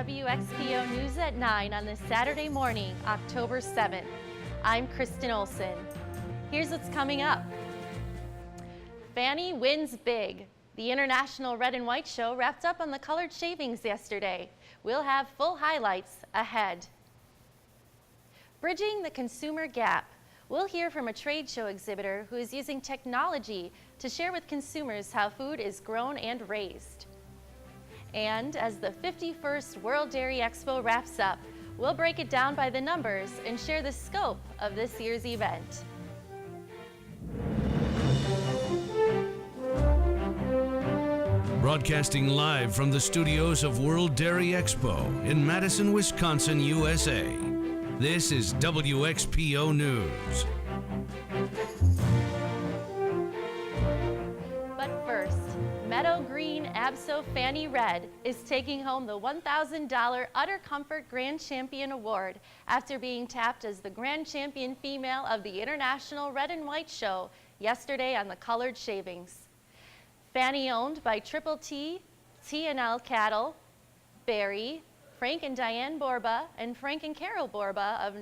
WXPO News at 9 on this Saturday morning, October 7th. I'm Kristen Olson. Here's what's coming up. Fanny wins big. The International Red and White Show wrapped up on the colored shavings yesterday. We'll have full highlights ahead. Bridging the consumer gap. We'll hear from a trade show exhibitor who is using technology to share with consumers how food is grown and raised. And as the 51st World Dairy Expo wraps up, we'll break it down by the numbers and share the scope of this year's event. Broadcasting live from the studios of World Dairy Expo in Madison, Wisconsin, USA. This is WXPO News. But first, Meadow Green Abso Fanny Red is taking home the $1,000 Utter Comfort Grand Champion Award after being tapped as the Grand Champion female of the International Red and White Show yesterday on the colored shavings. Fanny owned by Triple T, T&L Cattle, Barry, Frank and Diane Borba, and Frank and Carol Borba of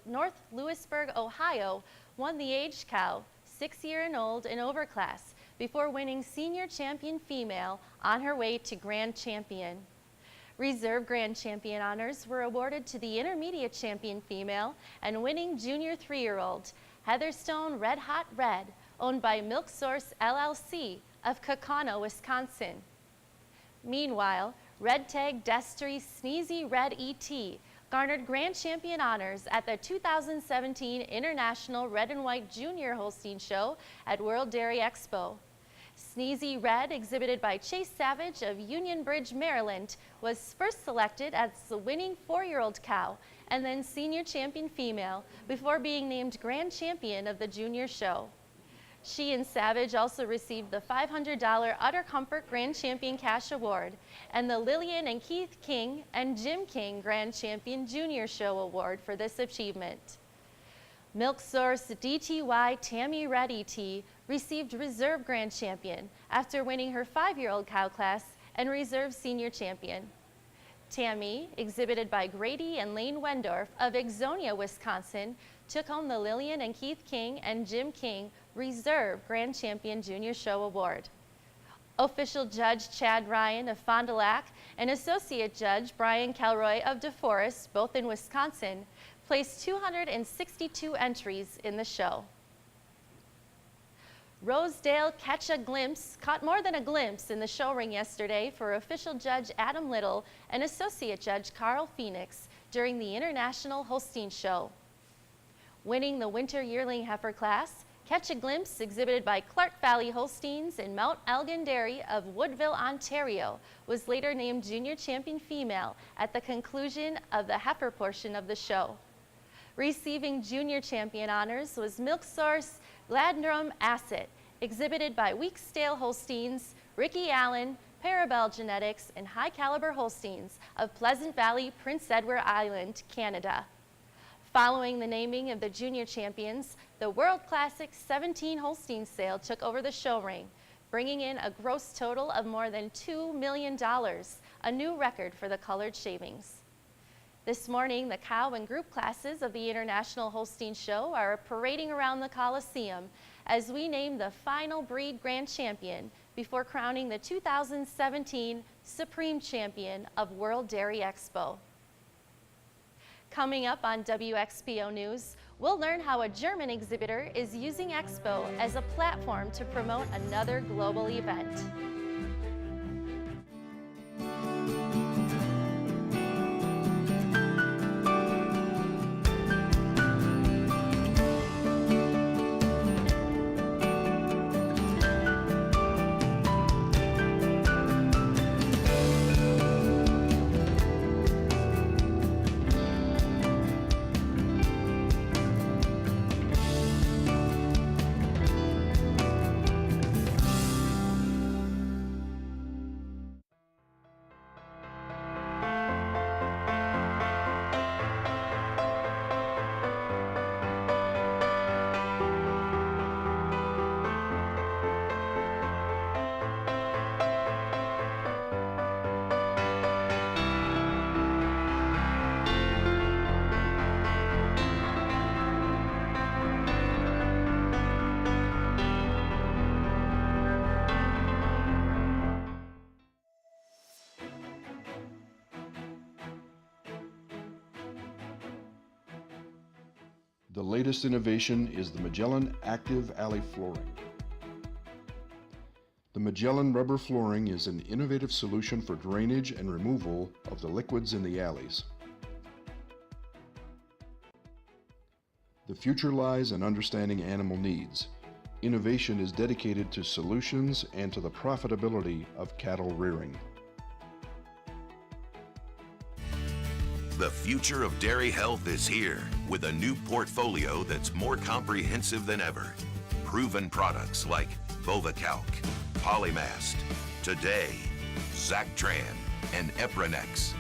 North Lewisburg, Ohio, won the aged cow, 6-year and old and overclass, before winning Senior Champion Female on her way to Grand Champion. Reserve Grand Champion honors were awarded to the Intermediate Champion Female and winning Junior 3-year-old, Heatherstone Red Hot Red, owned by Milk Source LLC of Kaukauna, Wisconsin. Meanwhile, Red Tag Destry Sneezy Red ET garnered Grand Champion honors at the 2017 International Red and White Junior Holstein Show at World Dairy Expo. Sneezy Red, exhibited by Chase Savage of Union Bridge, Maryland, was first selected as the winning 4-year-old cow and then Senior Champion Female before being named Grand Champion of the Junior Show. She and Savage also received the $500 Utter Comfort Grand Champion Cash Award and the Lillian and Keith King and Jim King Grand Champion Junior Show Award for this achievement. Milk Source DTY Tammy Red ET received Reserve Grand Champion after winning her 5-year-old cow class and Reserve Senior Champion. Tammy, exhibited by Grady and Lane Wendorf of Exonia, Wisconsin, took home the Lillian and Keith King and Jim King Reserve Grand Champion Junior Show Award. Official Judge Chad Ryan of Fond du Lac and Associate Judge Brian Kelroy of DeForest, both in Wisconsin, placed 262 entries in the show. Rosedale caught more than a glimpse in the show ring yesterday for Official Judge Adam Little and Associate Judge Carl Phoenix during the International Holstein Show. Winning the Winter Yearling Heifer class, Catch a Glimpse, exhibited by Clark Valley Holsteins and Mount Elgin Dairy of Woodville, Ontario, was later named Junior Champion Female at the conclusion of the heifer portion of the show. Receiving Junior Champion honors was Milk Source Gladnrum Asset, exhibited by Weeksdale Holsteins, Ricky Allen, Parabel Genetics, and High Caliber Holsteins of Pleasant Valley, Prince Edward Island, Canada. Following the naming of the junior champions, the World Classic 17 Holstein sale took over the show ring, bringing in a gross total of more than $2 million, a new record for the colored shavings. This morning, the cow and group classes of the International Holstein Show are parading around the Coliseum as we name the final breed Grand Champion before crowning the 2017 Supreme Champion of World Dairy Expo. Coming up on WXPO News, we'll learn how a German exhibitor is using Expo as a platform to promote another global event. The latest innovation is the Magellan Active Alley Flooring. The Magellan rubber flooring is an innovative solution for drainage and removal of the liquids in the alleys. The future lies in understanding animal needs. Innovation is dedicated to solutions and to the profitability of cattle rearing. The future of dairy health is here with a new portfolio that's more comprehensive than ever. Proven products like Bovacalc, Polymast, Today, Zactran, and Epronex.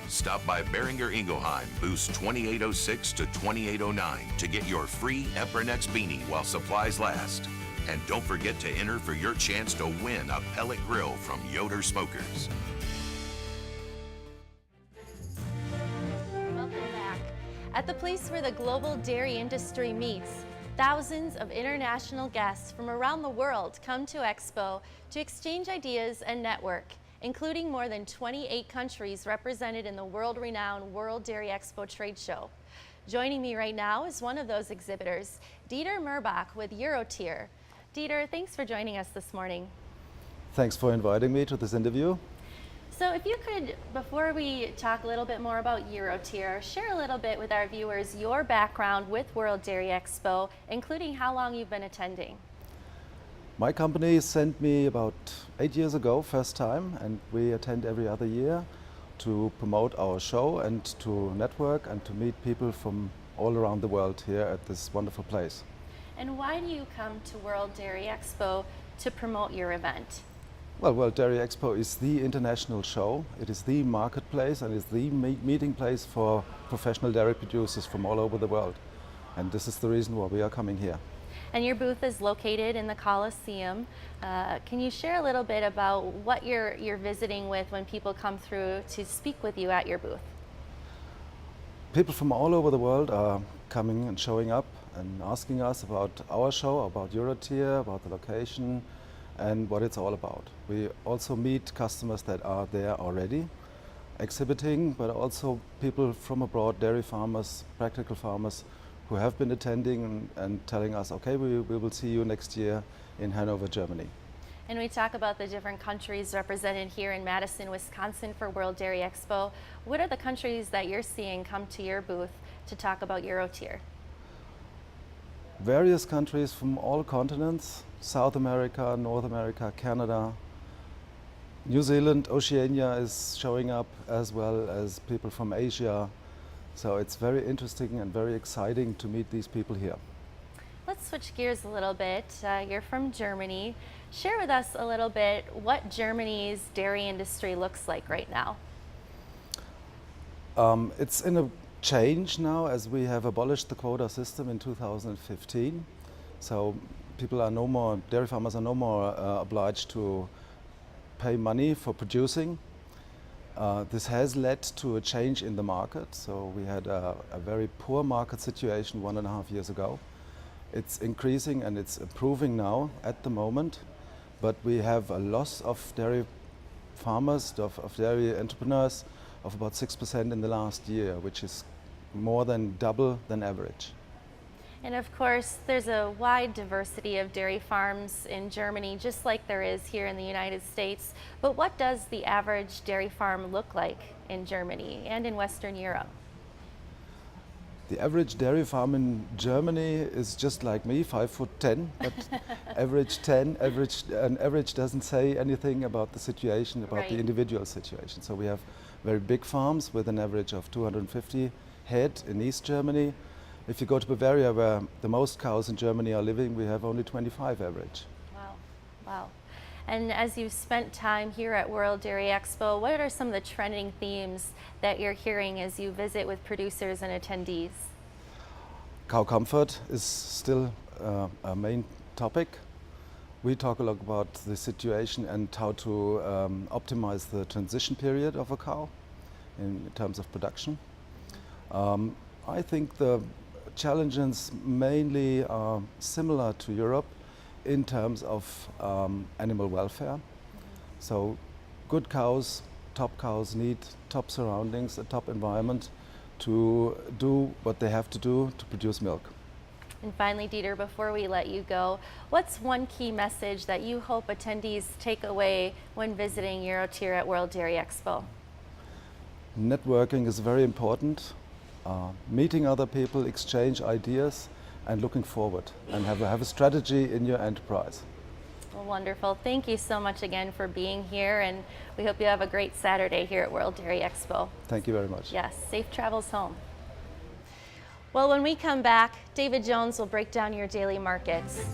Stop by Beringer Ingelheim, booths 2806 to 2809 to get your free Epronex beanie while supplies last. And don't forget to enter for your chance to win a pellet grill from Yoder Smokers. Welcome back. At the place where the global dairy industry meets, thousands of international guests from around the world come to Expo to exchange ideas and network, including more than 28 countries represented in the world-renowned World Dairy Expo trade show. Joining me right now is one of those exhibitors, Dieter Merbach with ROTARY. Dieter, thanks for joining us this morning. Thanks for inviting me to this interview. So if you could, before we talk a little bit more about ROTARY, share a little bit with our viewers your background with World Dairy Expo, including how long you've been attending. My company sent me about 8 years ago, first time, and we attend every other year to promote our show and to network and to meet people from all around the world here at this wonderful place. And why do you come to World Dairy Expo to promote your event? Well, World Dairy Expo is the international show. It is the marketplace and is the meeting place for professional dairy producers from all over the world. And this is the reason why we are coming here. And your booth is located in the Coliseum. Can you share a little bit about what you're visiting with when people come through to speak with you at your booth? People from all over the world are coming and showing up and asking us about our show, about ROTARY, about the location, and what it's all about. We also meet customers that are there already exhibiting, but also people from abroad, dairy farmers, practical farmers, who have been attending and telling us, okay, we will see you next year in Hanover, Germany. And we talk about the different countries represented here in Madison, Wisconsin for World Dairy Expo. What are the countries that you're seeing come to your booth to talk about ROTARY? Various countries from all continents, South America, North America, Canada, New Zealand, Oceania is showing up, as well as people from Asia. So it's very interesting and very exciting to meet these people here. Let's switch gears a little bit. You're from Germany. Share with us a little bit what Germany's dairy industry looks like right now. It's in a change now, as we have abolished the quota system in 2015. So people are no more, dairy farmers are no more obliged to pay money for producing. This has led to a change in the market. So we had a very poor market situation 1.5 years ago. It's increasing and it's improving now at the moment, but we have a loss of dairy farmers, of dairy entrepreneurs of about 6% in the last year, which is more than double than average. And of course, there's a wide diversity of dairy farms in Germany, just like there is here in the United States. But what does the average dairy farm look like in Germany and in Western Europe? The average dairy farm in Germany is just like me, 5'10", but average 10, average doesn't say anything about the situation, about the individual situation. So we have very big farms with an average of 250 head in East Germany. If you go to Bavaria, where the most cows in Germany are living, we have only 25 average. Wow, wow. And as you've spent time here at World Dairy Expo, what are some of the trending themes that you're hearing as you visit with producers and attendees? Cow comfort is still a main topic. We talk a lot about the situation and how to optimize the transition period of a cow in terms of production. I think the challenges mainly are similar to Europe in terms of animal welfare. So good cows, top cows need top surroundings, a top environment to do what they have to do to produce milk. And finally, Dieter, before we let you go, what's one key message that you hope attendees take away when visiting Eurotiri at World Dairy Expo? Networking is very important. Meeting other people, exchange ideas, and looking forward, and have a strategy in your enterprise. Well, wonderful. Thank you so much again for being here, and we hope you have a great Saturday here at World Dairy Expo. Thank you very much. Yes, safe travels home. Well, when we come back, David Jones will break down your daily markets.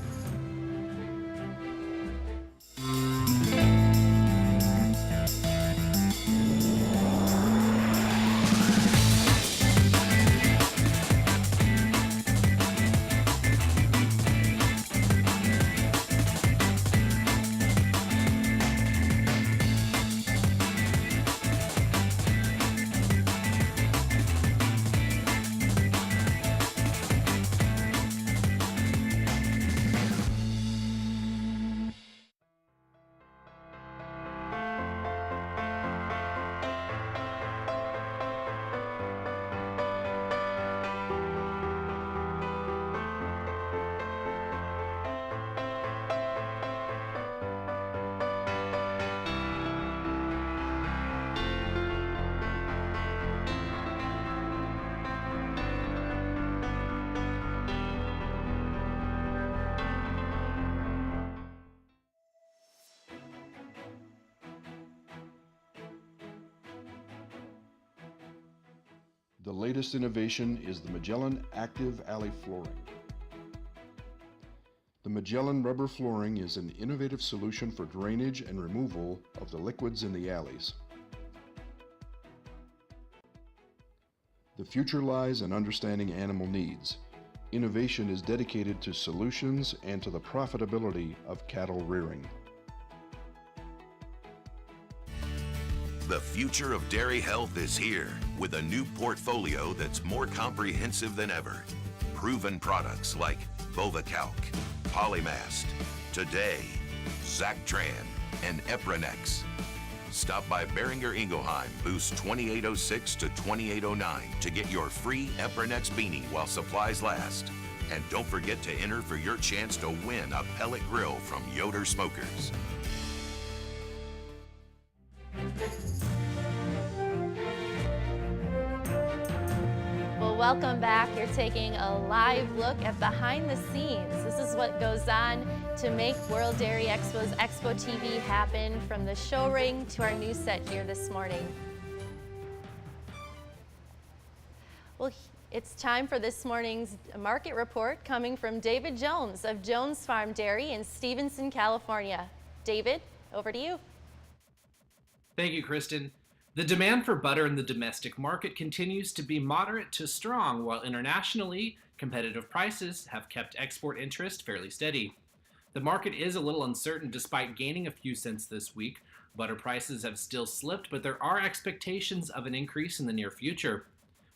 The latest innovation is the Magellan Active Alley Flooring. The Magellan rubber flooring is an innovative solution for drainage and removal of the liquids in the alleys. The future lies in understanding animal needs. Innovation is dedicated to solutions and to the profitability of cattle rearing. The future of dairy health is here with a new portfolio that's more comprehensive than ever. Proven products like Bovacalc, Polymast, Today, Zactran, and Epronex. Stop by Beringer Ingelheim, booths 2806 to 2809 to get your free Epronex beanie while supplies last. And don't forget to enter for your chance to win a pellet grill from Yoder Smokers. Well, welcome back. You're taking a live look at behind the scenes. This is what goes on to make World Dairy Expo's Expo TV happen, from the show ring to our news set here this morning. Well, it's time for this morning's market report coming from David Jones of Jones Farm Dairy in Stevenson, California. David, over to you. Thank you, Kristen. The demand for butter in the domestic market continues to be moderate to strong, while internationally, competitive prices have kept export interest fairly steady. The market is a little uncertain despite gaining a few cents this week. Butter prices have still slipped, but there are expectations of an increase in the near future.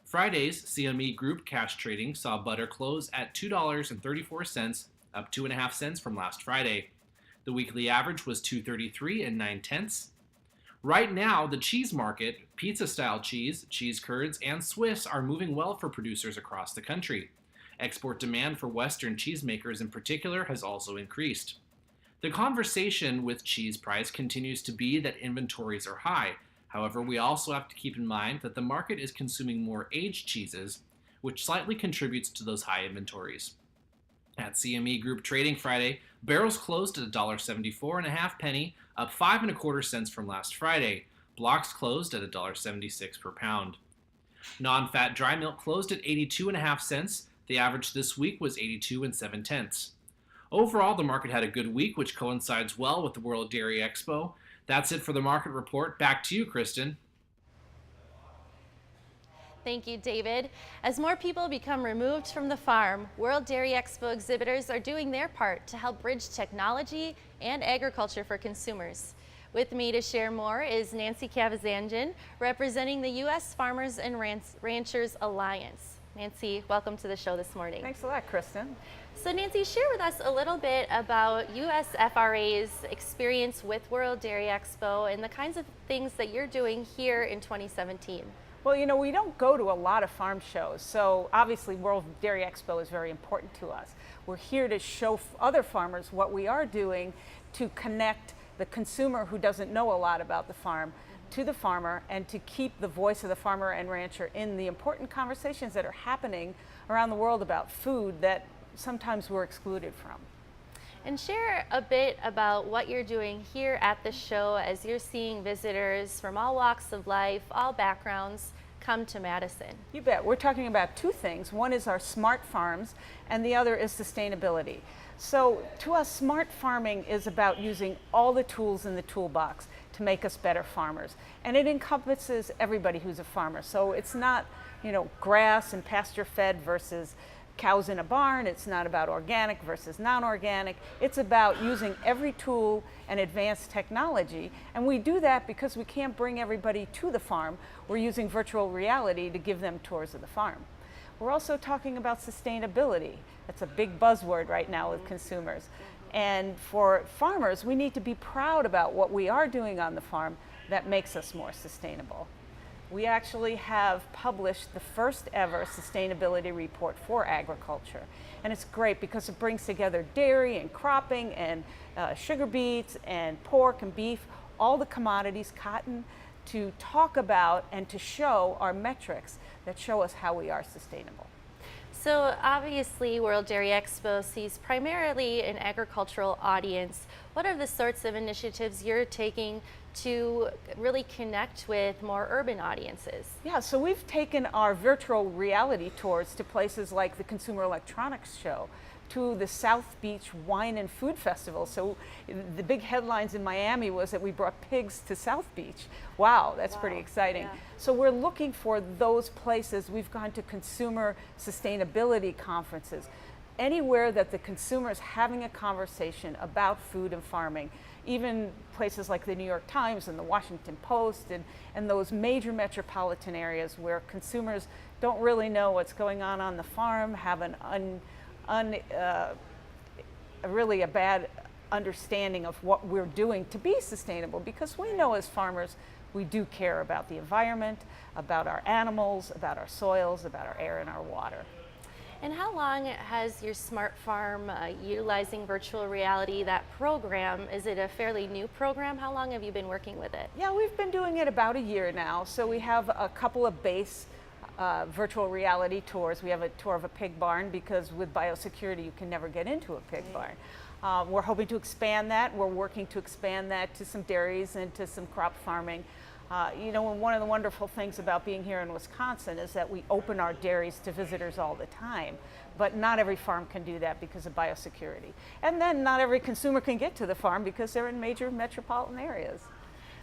Friday's CME Group cash trading saw butter close at $2.34, up 2.5 cents from last Friday. The weekly average was $2.33 9/10. Right now, the cheese market, pizza-style cheese, cheese curds, and Swiss are moving well for producers across the country. Export demand for Western cheesemakers in particular has also increased. The conversation with cheese price continues to be that inventories are high. However, we also have to keep in mind that the market is consuming more aged cheeses, which slightly contributes to those high inventories. At CME Group trading Friday, barrels closed at $1.74.5, up 5.25 cents from last Friday. Blocks closed at $1.76 per pound. Non-fat dry milk closed at 82.5 cents. The average this week was 82 7/10. Overall, the market had a good week, which coincides well with the World Dairy Expo. That's it for the market report. Back to you, Kristen. Thank you, David. As more people become removed from the farm, World Dairy Expo exhibitors are doing their part to help bridge technology and agriculture for consumers. With me to share more is Nancy Kavazanjian, representing the U.S. Farmers and Ranchers Alliance. Nancy, welcome to the show this morning. Thanks a lot, Kristen. So Nancy, share with us a little bit about USFRA's experience with World Dairy Expo and the kinds of things that you're doing here in 2017. Well, you know, we don't go to a lot of farm shows, so obviously World Dairy Expo is very important to us. We're here to show other farmers what we are doing to connect the consumer who doesn't know a lot about the farm to the farmer, and to keep the voice of the farmer and rancher in the important conversations that are happening around the world about food that sometimes we're excluded from. And share a bit about what you're doing here at the show as you're seeing visitors from all walks of life, all backgrounds, come to Madison. You bet. We're talking about two things. One is our smart farms, and the other is sustainability. So to us, smart farming is about using all the tools in the toolbox to make us better farmers. And it encompasses everybody who's a farmer. So it's not, you know, grass and pasture fed versus cows in a barn. It's not about organic versus non-organic. It's about using every tool and advanced technology. And we do that because we can't bring everybody to the farm. We're using virtual reality to give them tours of the farm. We're also talking about sustainability. That's a big buzzword right now with consumers. And for farmers, we need to be proud about what we are doing on the farm that makes us more sustainable. We actually have published the first ever sustainability report for agriculture. And it's great because it brings together dairy and cropping and sugar beets and pork and beef, all the commodities, cotton, to talk about and to show our metrics that show us how we are sustainable. So obviously World Dairy Expo sees primarily an agricultural audience. What are the sorts of initiatives you're taking to really connect with more urban audiences? Yeah, so we've taken our virtual reality tours to places like the Consumer Electronics Show, to the South Beach Wine and Food Festival. So the big headlines in Miami was that we brought pigs to South Beach. Wow, that's pretty exciting. Yeah. So we're looking for those places. We've gone to consumer sustainability conferences. Anywhere that the consumer is having a conversation about food and farming, even places like the New York Times and the Washington Post and those major metropolitan areas where consumers don't really know what's going on the farm, have really a bad understanding of what we're doing to be sustainable, because we know as farmers we do care about the environment, about our animals, about our soils, about our air and our water. And how long has your smart farm utilizing virtual reality, that program, is it a fairly new program? How long have you been working with it? Yeah, we've been doing it about a year now. So we have a couple of base virtual reality tours. We have a tour of a pig barn because with biosecurity you can never get into a pig barn. We're hoping to expand that. We're working to expand that to some dairies and to some crop farming. You know, one of the wonderful things about being here in Wisconsin is that we open our dairies to visitors all the time, but not every farm can do that because of biosecurity. And then not every consumer can get to the farm because they're in major metropolitan areas.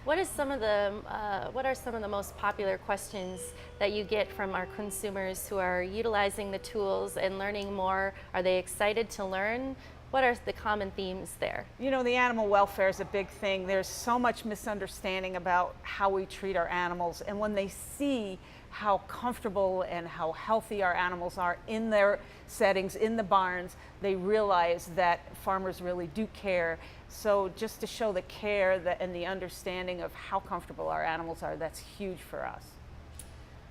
What are some of the most popular questions that you get from our consumers who are utilizing the tools and learning more? Are they excited to learn? What are the common themes there? You know, the animal welfare is a big thing. There's so much misunderstanding about how we treat our animals, and when they see how comfortable and how healthy our animals are in their settings, in the barns, they realize that farmers really do care. So just to show the care and the understanding of how comfortable our animals are, that's huge for us.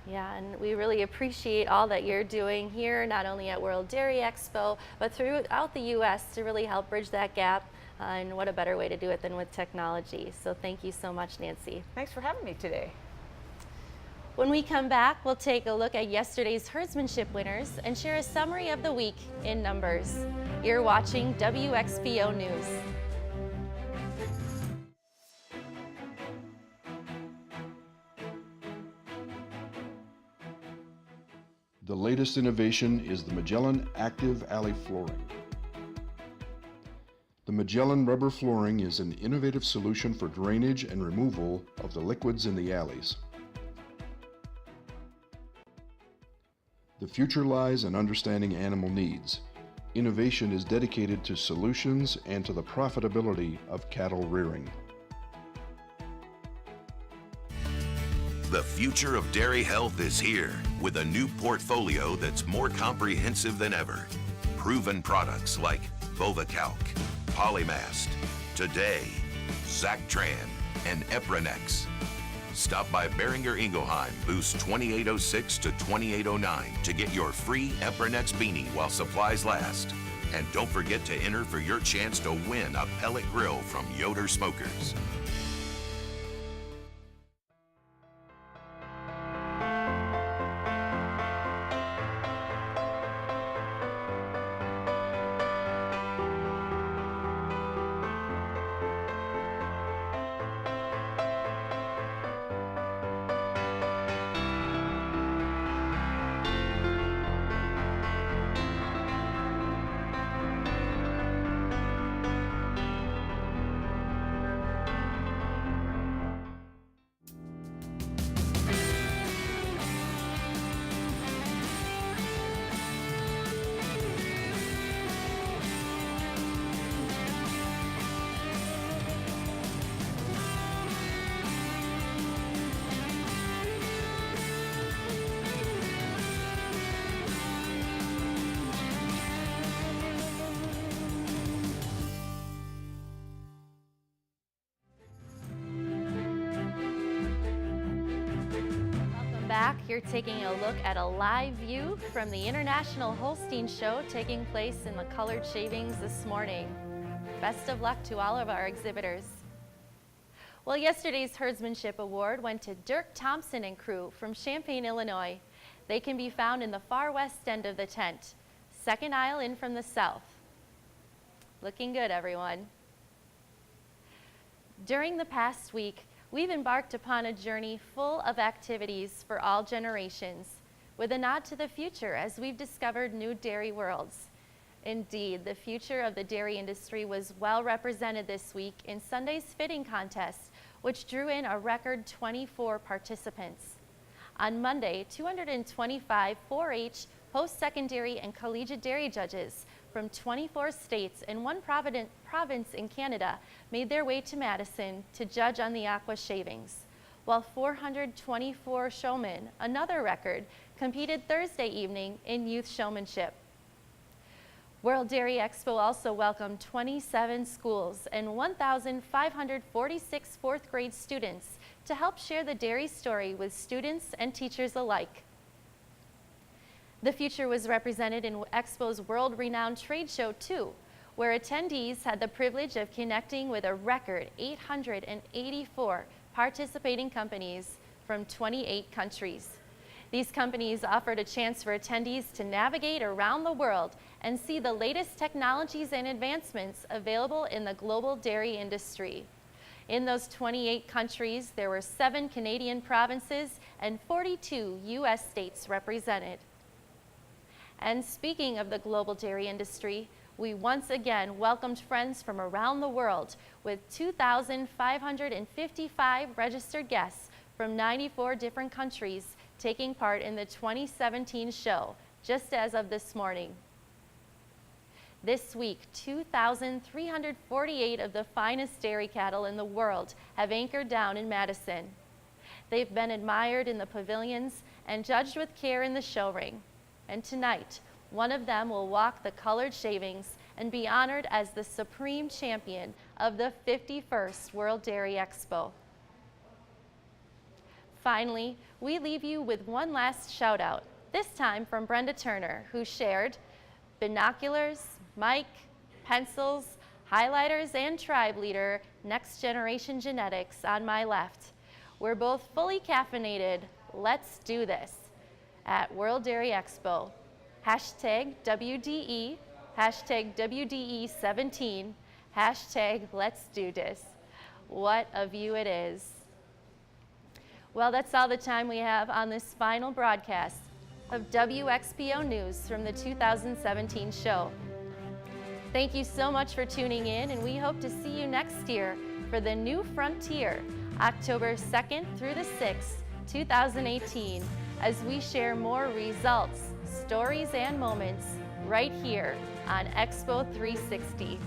Yeah, and we really appreciate all that you're doing here, not only at World Dairy Expo, but throughout the U.S. to really help bridge that gap. And what a better way to do it than with technology. So thank you so much, Nancy. Thanks for having me today. When we come back, we'll take a look at yesterday's herdsmanship winners and share a summary of the week in numbers. You're watching WXPO News. The latest innovation is the Magellan Active Alley Flooring. The Magellan rubber flooring is an innovative solution for drainage and removal of the liquids in the alleys. The future lies in understanding animal needs. Innovation is dedicated to solutions and to the profitability of cattle rearing. The future of dairy health is here with a new portfolio that's more comprehensive than ever. Proven products like Bovacalc, Polymast, Today, Zactran, and Epronex. Stop by Beringer Ingelheim, booths 2806 to 2809 to get your free Epronex beanie while supplies last. And don't forget to enter for your chance to win a pellet grill from Yoder Smokers. Back, you're taking a look at a live view from the International Holstein Show taking place in the Colored Shavings this morning. Best of luck to all of our exhibitors. Well, yesterday's Herdsmanship Award went to Dirk Thompson and crew from Champaign, Illinois. They can be found in the far west end of the tent, second aisle in from the south. Looking good, everyone. During the past week, we've embarked upon a journey full of activities for all generations, with a nod to the future as we've discovered new dairy worlds. Indeed, the future of the dairy industry was well represented this week in Sunday's fitting contest, which drew in a record 24 participants. On Monday, 225 4-H, post-secondary and collegiate dairy judges from 24 states and one province in Canada made their way to Madison to judge on the aqua shavings, while 424 showmen, another record, competed Thursday evening in youth showmanship. World Dairy Expo also welcomed 27 schools and 1,546 fourth grade students to help share the dairy story with students and teachers alike. The future was represented in Expo's world-renowned trade show too, where attendees had the privilege of connecting with a record 884 participating companies from 28 countries. These companies offered a chance for attendees to navigate around the world and see the latest technologies and advancements available in the global dairy industry. In those 28 countries, there were 7 Canadian provinces and 42 U.S. states represented. And speaking of the global dairy industry, we once again welcomed friends from around the world with 2,555 registered guests from 94 different countries taking part in the 2017 show, just as of this morning. This week, 2,348 of the finest dairy cattle in the world have anchored down in Madison. They've been admired in the pavilions and judged with care in the show ring. And tonight, one of them will walk the colored shavings and be honored as the supreme champion of the 51st World Dairy Expo. Finally, we leave you with one last shout out, this time from Brenda Turner, who shared binoculars, mic, pencils, highlighters, and tribe leader, Next Generation Genetics on my left. We're both fully caffeinated. Let's do this at World Dairy Expo. Hashtag WDE, hashtag WDE17, hashtag Let's Do This. What a view it is. Well, that's all the time we have on this final broadcast of WXPO News from the 2017 show. Thank you so much for tuning in, and we hope to see you next year for the New Frontier, October 2nd through the 6th, 2018, as we share more results, stories, and moments right here on Expo 360.